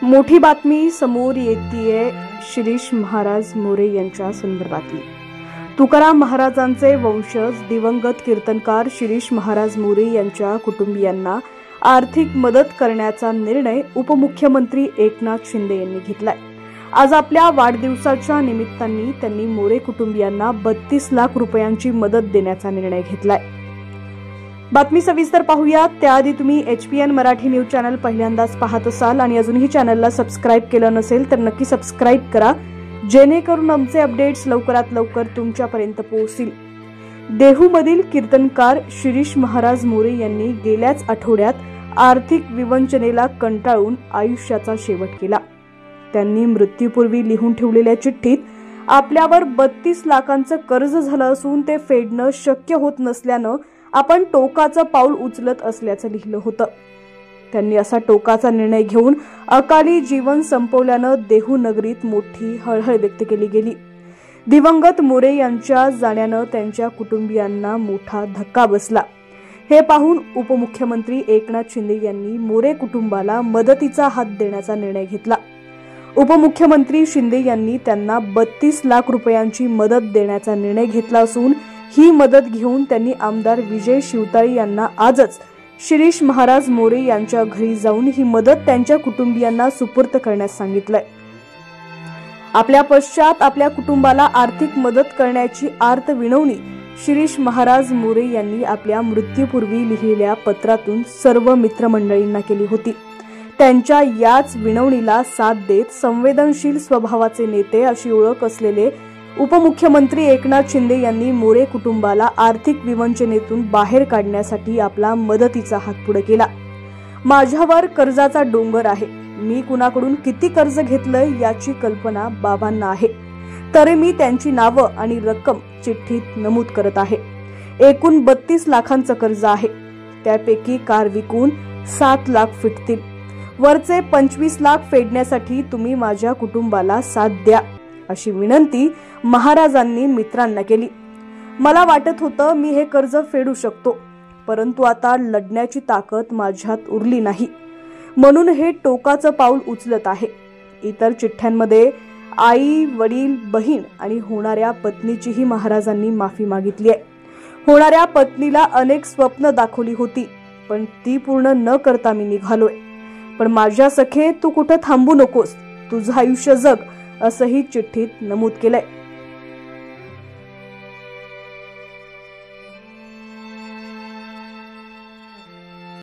मोठी बातमी समोर येतेय शिरीष महाराज मोरे यांच्या संदर्भातली। तुकाराम महाराजांचे वंशज दिवंगत कीर्तनकार शिरीष महाराज मोरे यांच्या कुटुंबियांना आर्थिक मदत करण्याचा निर्णय उपमुख्यमंत्री एकनाथ शिंदे यांनी घेतलाय। आज आपल्या वाढदिवसाच्या निमित्ताने त्यांनी मोरे कुटुंबियांना 32 लाख रुपयांची मदत देण्याचा निर्णय घेतलाय। बातमी सविस्तर पाहूया त्याआधी तुम्ही HPN मराठी न्यूज चॅनल पहिल्यांदाच पाहत असाल आणि अजूनही चॅनलला सबस्क्राइब केलं नसेल तर नक्की सबस्क्राइब करा, जेणेकरून आमचे अपडेट्स लवकरात लवकर तुमच्यापर्यंत पोहोचतील। देहूमधील कीर्तनकार शिरीष महाराज मोरे यांनी गेल्याच आठवड्यात आर्थिक विवंचनेला कंटाळून आयुष्याचा शेवट केला। त्यांनी मृत्यूपूर्वी लिहून ठेवलेल्या चिठ्ठीत आपल्यावर 32 लाखांचं कर्ज झालं असून ते फेडणं शक्य होत नसल्यानं आपण टोकाचं पाऊल उचलत असल्याचं लिहिलं होतं। त्यांनी असा टोकाचा निर्णय घेऊन अकाली जीवन संपवल्यानं देहू नगरीत मोठी हळहळ व्यक्त केली गेली। दिवंगत मोरे यांच्या जाण्यानं त्यांच्या कुटुंबियांना मोठा धक्का बसला। हे पाहून उपमुख्यमंत्री एकनाथ शिंदे यांनी मोरे कुटुंबाला मदतीचा हात देण्याचा निर्णय घेतला। उपमुख्यमंत्री शिंदे यांनी त्यांना 32 लाख रुपयांची मदत देण्याचा निर्णय घेतला असून ही मदत घेऊन त्यांनी आमदार विजय शिवताळे यांना आजच शिरीष महाराज मोरे यांच्या घरी जाऊन ही मदत त्यांच्या कुटुंबियांना सुपूर्द करण्यास सांगितलंय। आपल्या पश्चात आपल्या कुटुंबाला आर्थिक मदत करण्याची आर्त विनवणी शिरीष महाराज मोरे यांनी आपल्या मृत्यूपूर्वी लिहिलेल्या पत्रातून सर्व मित्रमंडळींना केली होती। त्यांच्या याच विनवणीला साथ देत संवेदनशील स्वभावाचे नेते अशी ओळख असलेले उपमुख्यमंत्री एकनाथ शिंदे यांनी मोरे कुटुंबाला आर्थिक विवंचनेतून बाहेर काढण्यासाठी आपला मदतीचा हात पुढे केला। माझ्यावर कर्जाचा डोंगर आहे, मी कुणाकडून किती कर्ज घेतलंय याची कल्पना बाबांना आहे, तरी मी त्यांची नावं आणि रक्कम चिठ्ठीत नमूद करत आहे। एकूण 32 लाखांचं कर्ज आहे, त्यापैकी कार विकून 7 लाख फिटतील, वरचे 25 लाख फेडण्यासाठी तुम्ही माझ्या कुटुंबाला साथ द्या अशी विनंती महाराजांनी मित्रांना केली। मला वाटत होतं मी हे कर्ज फेडू शकतो, परंतु आता लढण्याची ताकद माझ्यात उरली नाही, म्हणून हे टोकाचं पाऊल उचलत आहे। इतर चिठ्ठ्यांमध्ये आई, वडील, बहीण आणि होणाऱ्या पत्नीचीही महाराजांनी माफी मागितली आहे। होणाऱ्या पत्नीला अनेक स्वप्न दाखवली होती, पण ती पूर्ण न करता मी निघालोय, पण माझ्या सखे तू कुठं थांबू नकोस, तुझं आयुष्य जग असंही चिठ्ठीत नमूद केलंय।